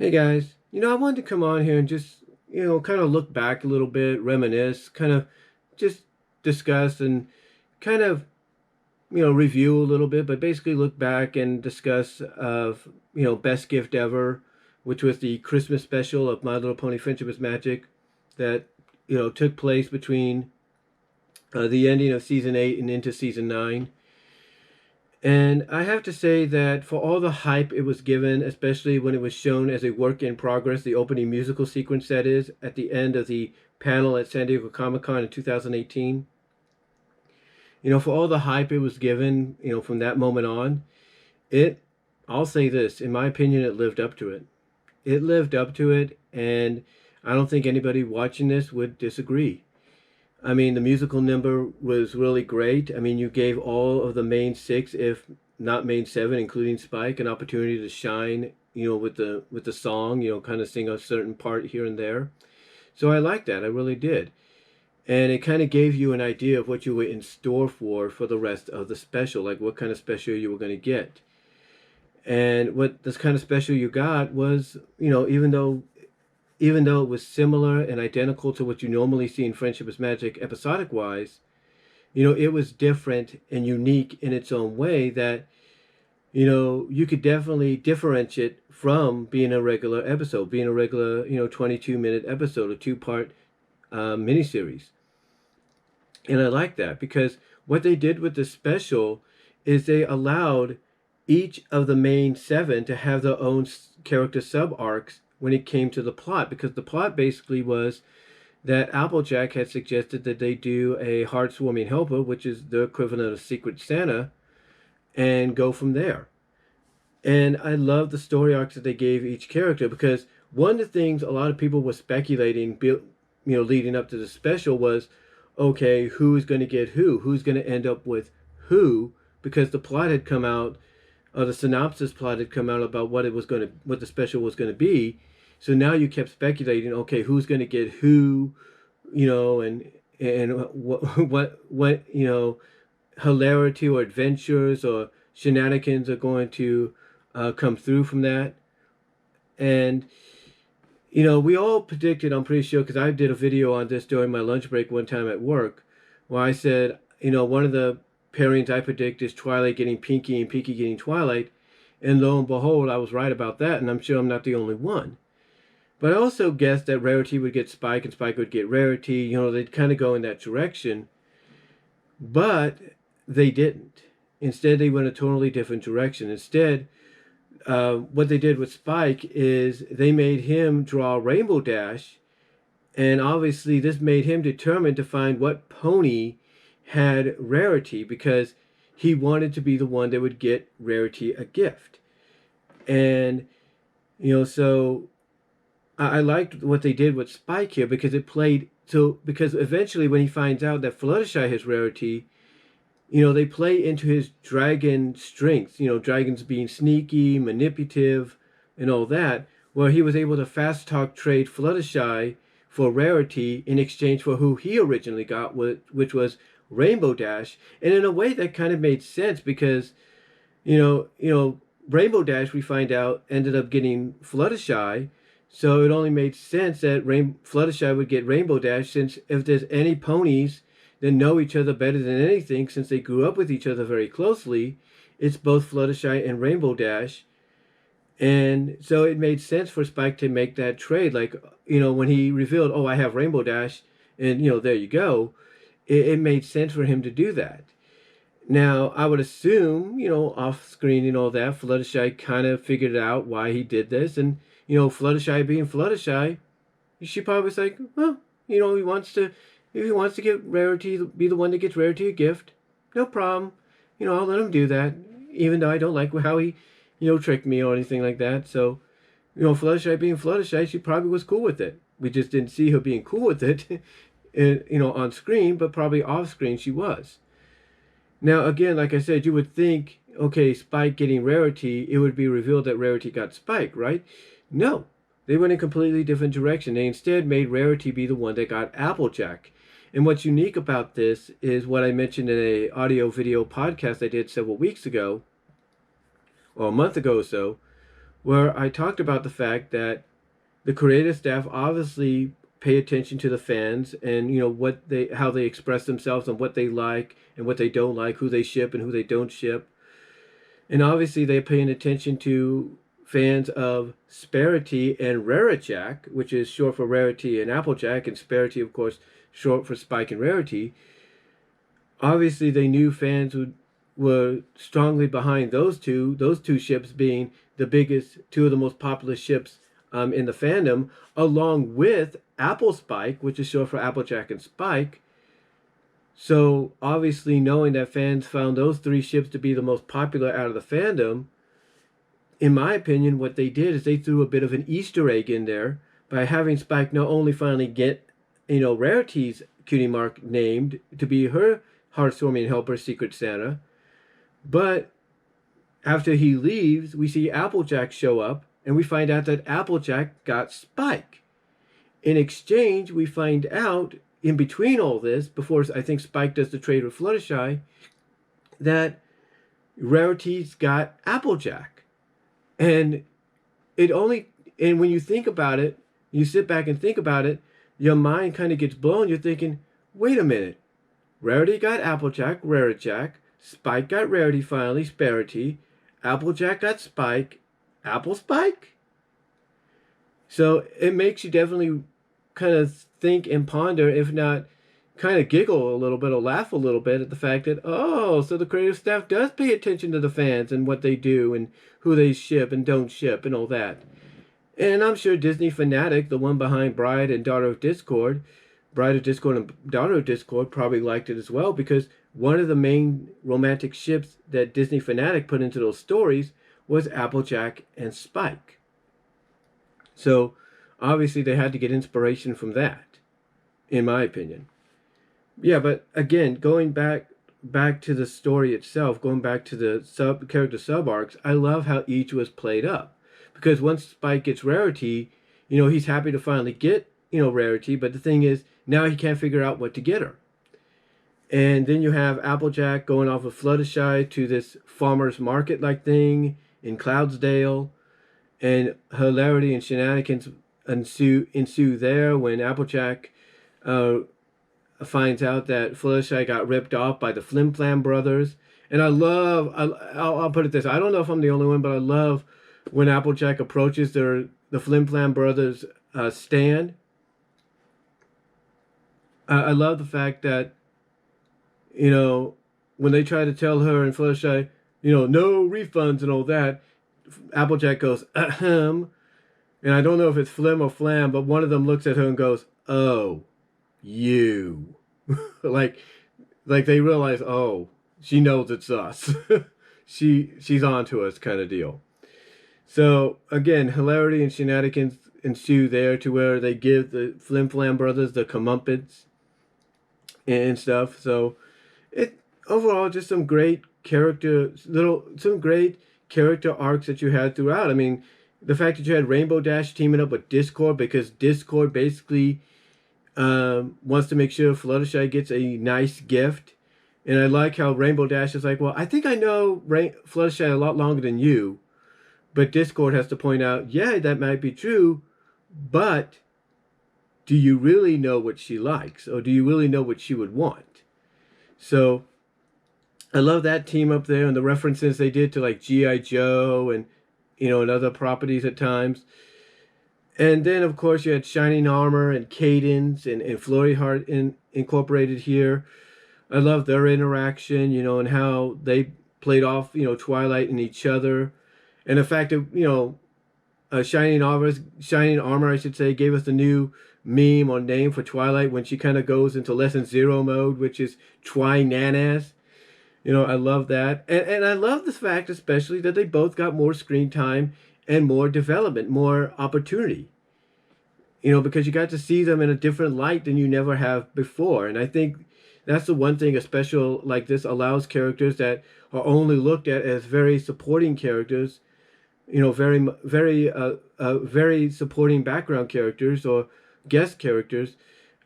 Hey guys, I wanted to come on here and just, kind of look back a little bit, reminisce, kind of just discuss and kind of, review a little bit, but basically look back and discuss of, best gift ever, which was the Christmas special of My Little Pony Friendship is Magic that, took place between the ending of season 8 and into season 9. And I have to say that for all the hype it was given, especially when it was shown as a work in progress, the opening musical sequence that is at the end of the panel at San Diego Comic Con in 2018, for all the hype it was given, from that moment on, I'll say this, in my opinion, it lived up to it. It lived up to it, and I don't think anybody watching this would disagree. I mean, the musical number was really great. I mean, you gave all of the main six, if not main seven, including Spike, an opportunity to shine. With the song, kind of sing a certain part here and there. So I liked that. I really did, and it kind of gave you an idea of what you were in store for the rest of the special, like what kind of special you were going to get. And what this kind of special you got was, even though it was similar and identical to what you normally see in Friendship is Magic episodic wise, it was different and unique in its own way that, you could definitely differentiate from being a regular episode, being a regular, 22-minute episode, a two-part miniseries. And I like that because what they did with the special is they allowed each of the main seven to have their own character sub arcs when it came to the plot, because the plot basically was that Applejack had suggested that they do a heartwarming helper, which is the equivalent of Secret Santa, and go from there. And I love the story arcs that they gave each character, because one of the things a lot of people were speculating, leading up to the special was, okay, who's going to get who's going to end up with who, because the plot had come out, or the synopsis plot had come out about what the special was going to be. So now you kept speculating, okay, who's going to get who, and what hilarity or adventures or shenanigans are going to come through from that. And we all predicted, I'm pretty sure, because I did a video on this during my lunch break one time at work, where I said, one of the pairings I predict is Twilight getting Pinky and Pinky getting Twilight. And lo and behold, I was right about that, and I'm sure I'm not the only one. But I also guessed that Rarity would get Spike and Spike would get Rarity. They'd kind of go in that direction. But they didn't. Instead, they went a totally different direction. Instead, what they did with Spike is they made him draw Rainbow Dash. And obviously, this made him determined to find what pony had Rarity, because he wanted to be the one that would get Rarity a gift. And, so I liked what they did with Spike here, because because eventually when he finds out that Fluttershy has Rarity, they play into his dragon strengths, dragons being sneaky, manipulative, and all that, where he was able to fast talk trade Fluttershy for Rarity in exchange for who he originally got, which was Rainbow Dash. And in a way that kind of made sense, because, Rainbow Dash, we find out, ended up getting Fluttershy. So it only made sense that Fluttershy would get Rainbow Dash, since if there's any ponies that know each other better than anything, since they grew up with each other very closely, it's both Fluttershy and Rainbow Dash. And so it made sense for Spike to make that trade. Like, when he revealed, oh, I have Rainbow Dash, and, there you go, it made sense for him to do that. Now, I would assume, off screen and all that, Fluttershy kind of figured out why he did this. And, Fluttershy being Fluttershy, she probably was like, well, if he wants to get Rarity, be the one that gets Rarity a gift, no problem. I'll let him do that, even though I don't like how he, tricked me or anything like that. So, Fluttershy being Fluttershy, she probably was cool with it. We just didn't see her being cool with it, on screen, but probably off screen she was. Now, again, like I said, you would think, okay, Spike getting Rarity, it would be revealed that Rarity got Spike, right? No, they went in a completely different direction. They instead made Rarity be the one that got Applejack. And what's unique about this is what I mentioned in a audio video podcast I did several weeks ago, or a month ago or so, where I talked about the fact that the creative staff obviously pay attention to the fans and what they how they express themselves and what they like and what they don't like, who they ship and who they don't ship. And obviously they're paying attention to fans of Sparity and Rarajack, which is short for Rarity and Applejack, and Sparity, of course, short for Spike and Rarity. Obviously they knew fans were strongly behind those two ships being the biggest, two of the most popular ships in the fandom, along with Apple Spike, which is short for Applejack and Spike. So obviously, knowing that fans found those three ships to be the most popular out of the fandom, in my opinion, what they did is they threw a bit of an Easter egg in there by having Spike not only finally get, Rarity's cutie mark named to be her Heartswarming Helper Secret Santa, but after he leaves, we see Applejack show up, and we find out that Applejack got Spike. In exchange, we find out, in between all this, before I think Spike does the trade with Fluttershy, that Rarity's got Applejack. And and when you think about it, you sit back and think about it, your mind kind of gets blown. You're thinking, wait a minute. Rarity got Applejack, Rarajack. Spike got Rarity finally, Sparity. Applejack got Spike, Apple Spike? So it makes you definitely kind of think and ponder, if not kind of giggle a little bit or laugh a little bit at the fact that, oh, so the creative staff does pay attention to the fans and what they do and who they ship and don't ship and all that. And I'm sure Disney Fanatic, the one behind Bride and Daughter of Discord, Bride of Discord and Daughter of Discord, probably liked it as well, because one of the main romantic ships that Disney Fanatic put into those stories was Applejack and Spike. So obviously they had to get inspiration from that, in my opinion. Yeah, but again, going back to the story itself, going back to the character sub arcs, I love how each was played up. Because once Spike gets Rarity, he's happy to finally get, Rarity, but the thing is, now he can't figure out what to get her. And then you have Applejack going off of Fluttershy to this farmer's market like thing in Cloudsdale, and hilarity and shenanigans ensue there when Applejack finds out that Fluttershy got ripped off by the Flim Flam brothers. And I'll put it this, I don't know if I'm the only one, but I love when Applejack approaches the Flim Flam brothers stand. I love the fact that, when they try to tell her and Fluttershy, no refunds and all that, Applejack goes, ahem. And I don't know if it's Flim or Flam, but one of them looks at her and goes, oh, you. like they realize, oh, she knows it's us. She's on to us kind of deal. So again, hilarity and shenanigans ensue there to where they give the Flim Flam brothers the comeuppance and stuff. So it overall just some great character arcs that you had throughout. I mean, the fact that you had Rainbow Dash teaming up with Discord, because Discord basically wants to make sure Fluttershy gets a nice gift. And I like how Rainbow Dash is like, well, I think I know Fluttershy a lot longer than you. But Discord has to point out, yeah, that might be true, but do you really know what she likes? Or do you really know what she would want? So I love that team up there and the references they did to like G.I. Joe and, and other properties at times. And then, of course, you had Shining Armor and Cadence and Flurry Heart incorporated here. I love their interaction, and how they played off, Twilight and each other. And the fact that, Shining Armor, I should say, gave us the new meme or name for Twilight when she kind of goes into Lesson Zero mode, which is Twi-Nanas. I love that. And I love the fact, especially, that they both got more screen time and more development, more opportunity. Because you got to see them in a different light than you never have before. And I think that's the one thing a special like this allows characters that are only looked at as very supporting characters, very supporting background characters or guest characters.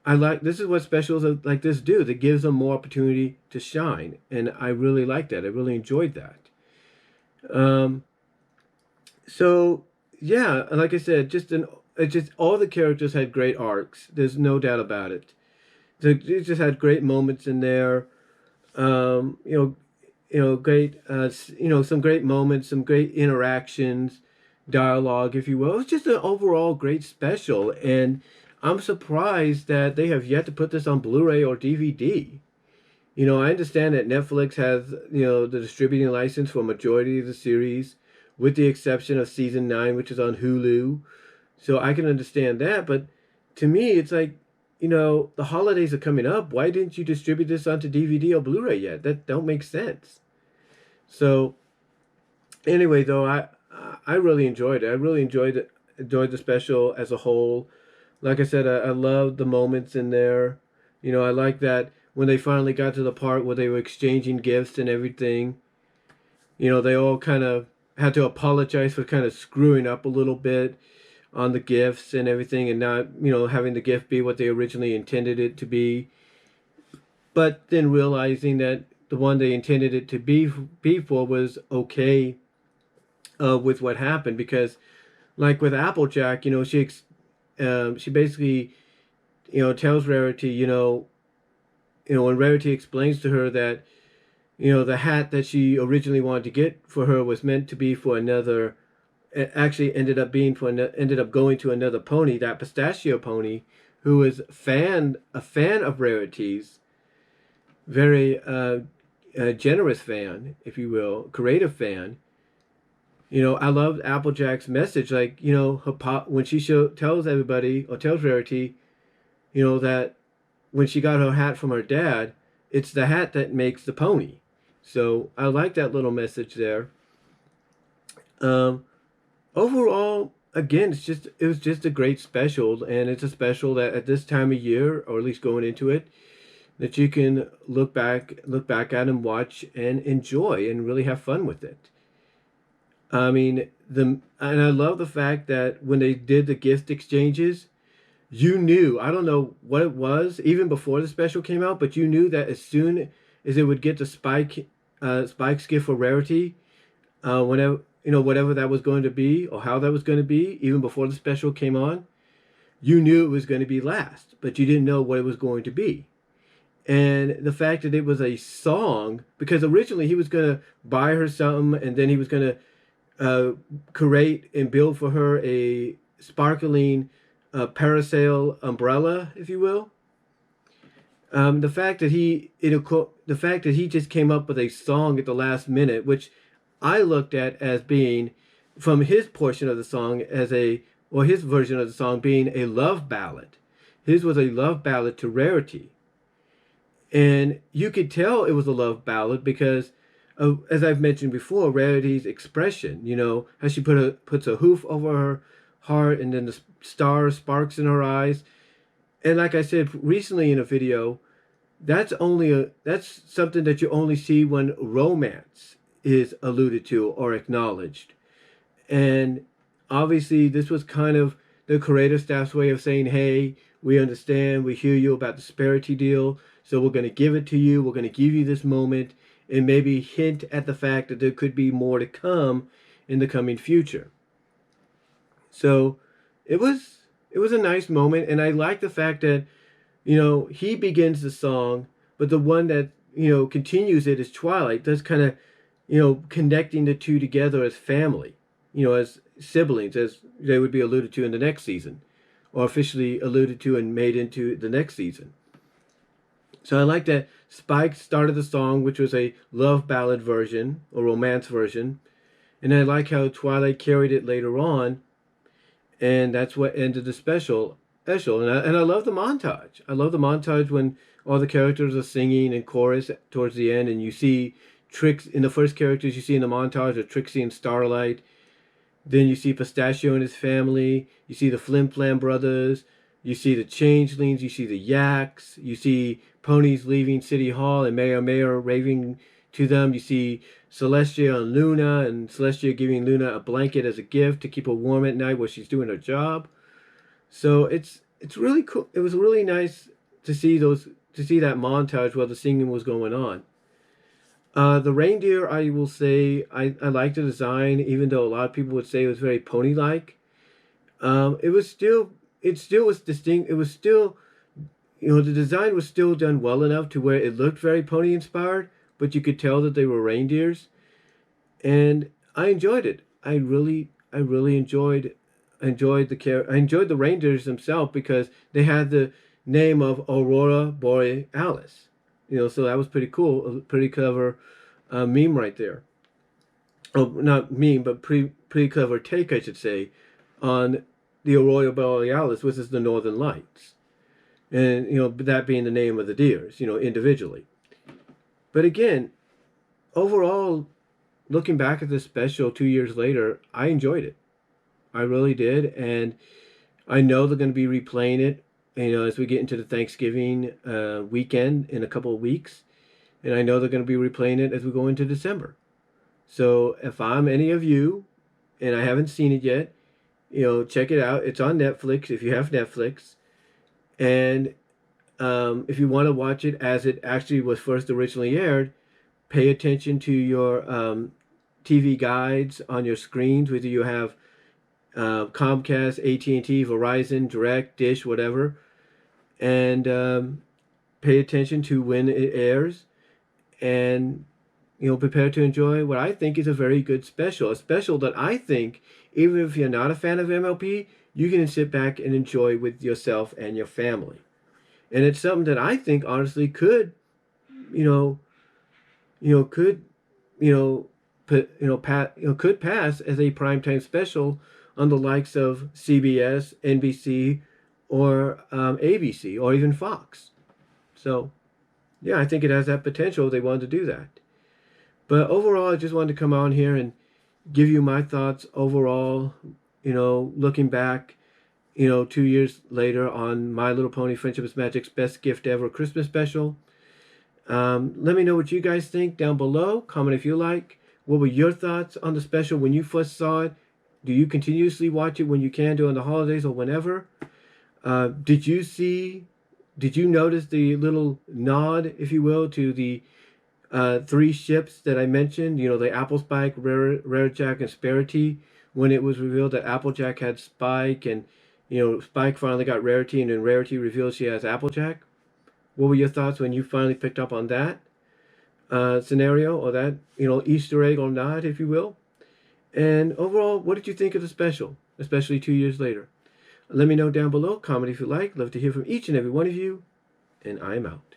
This is what specials like this do. That gives them more opportunity to shine. And I really like that. I really enjoyed that. So yeah, like I said, it just all the characters had great arcs. There's no doubt about it. They just had great moments in there. Um, you know, great, some great moments, some great interactions, dialogue, if you will. It was just an overall great special, and I'm surprised that they have yet to put this on Blu-ray or DVD. I understand that Netflix has, the distributing license for a majority of the series, with the exception of season 9, which is on Hulu. So I can understand that, but to me, it's like, the holidays are coming up. Why didn't you distribute this onto DVD or Blu-ray yet? That don't make sense. So anyway, though, I really enjoyed it. I really enjoyed the special as a whole. Like I said, I loved the moments in there. I like that when they finally got to the part where they were exchanging gifts and everything. They all kind of had to apologize for kind of screwing up a little bit on the gifts and everything, and not having the gift be what they originally intended it to be, but then realizing that the one they intended it to be for was okay with what happened, because like with Applejack, she basically tells Rarity, when Rarity explains to her that the hat that she originally wanted to get for her was meant to be for another, it actually ended up going to another pony, that pistachio pony, who was a fan of Rarity's, very generous fan, if you will, creative fan. I loved Applejack's message, like, when she tells everybody, or tells Rarity, that when she got her hat from her dad, it's the hat that makes the pony. So I like that little message there. Um, Overall, again, it was just a great special, and it's a special that at this time of year, or at least going into it, that you can look back at and watch and enjoy and really have fun with it. I mean, and I love the fact that when they did the gift exchanges, you knew, I don't know what it was even before the special came out, but you knew that as soon as it would get the Spike's gift for Rarity, whenever whatever that was going to be or how that was going to be, even before the special came on, you knew it was going to be last, but you didn't know what it was going to be. And the fact that it was a song, because originally he was going to buy her something, and then he was going to create and build for her a sparkling parasail umbrella, if you will. The fact that he just came up with a song at the last minute, which I looked at as being, from his portion of the song, or his version of the song being a love ballad. His was a love ballad to Rarity. And you could tell it was a love ballad because of, as I've mentioned before, Rarity's expression. How she puts a hoof over her heart, and then the stars, sparks in her eyes. And like I said recently in a video, that's something that you only see when romance is alluded to or acknowledged. And obviously, this was kind of the creative staff's way of saying, hey, we understand, we hear you about the Sparity deal, so we're going to give it to you, we're going to give you this moment, and maybe hint at the fact that there could be more to come in the coming future. So it was a nice moment, and I like the fact that, he begins the song, but the one that, continues it is Twilight. That's kind of, connecting the two together as family, as siblings, as they would be alluded to in the next season, or officially alluded to and made into the next season. So I like that Spike started the song, which was a love ballad version, or romance version, and I like how Twilight carried it later on, and that's what ended the special. And I love the montage. I love the montage when all the characters are singing in chorus towards the end, and you see Trix in the first characters you see in the montage are Trixie and Starlight. Then you see Pistachio and his family. You see the Flim Flam brothers. You see the Changelings. You see the Yaks. You see ponies leaving City Hall and Mayor raving to them. You see Celestia and Luna, and Celestia giving Luna a blanket as a gift to keep her warm at night while she's doing her job. So it's really cool. It was really nice to see that montage while the singing was going on. The reindeer, I will say, I like the design, even though a lot of people would say it was very pony-like. It was still, it still was distinct. It was still, the design was still done well enough to where it looked very pony-inspired, but you could tell that they were reindeers, and I enjoyed it. I really I enjoyed the reindeers themselves because they had the name of Aurora Borealis. So that was pretty cool, a pretty clever meme right there. Oh, not meme, but pretty clever take, I should say, on the Aurora Borealis, which is the Northern Lights, and that being the name of the deers, individually. But again, overall, looking back at this special 2 years later, I enjoyed it. I really did, and I know they're going to be replaying it. As we get into the Thanksgiving weekend in a couple of weeks, and I know they're going to be replaying it as we go into December. So if I'm any of you, and I haven't seen it yet, check it out. It's on Netflix if you have Netflix, and if you want to watch it as it actually was first originally aired, pay attention to your TV guides on your screens, whether you have Comcast, AT&T, Verizon, Direct, Dish, whatever, and pay attention to when it airs, and prepare to enjoy what I think is a very good special. A special that I think, even if you're not a fan of MLP, you can sit back and enjoy with yourself and your family. And it's something that I think honestly could, you know, could, put, could pass as a primetime special on the likes of CBS, NBC, or ABC, or even Fox. So, yeah, I think it has that potential if they wanted to do that. But overall, I just wanted to come on here and give you my thoughts overall, looking back, 2 years later on My Little Pony Friendship is Magic's Best Gift Ever Christmas special. Let me know what you guys think down below. Comment if you like. What were your thoughts on the special when you first saw it? Do you continuously watch it when you can during the holidays or whenever? Did you notice the little nod, if you will, to the three ships that I mentioned? The Apple Spike, Rarajack, and Sparity, when it was revealed that Applejack had Spike, and Spike finally got Rarity, and then Rarity revealed she has Applejack. What were your thoughts when you finally picked up on that scenario, or that Easter egg or nod, if you will? And overall, what did you think of the special, especially 2 years later? Let me know down below. Comment if you like. Love to hear from each and every one of you. And I'm out.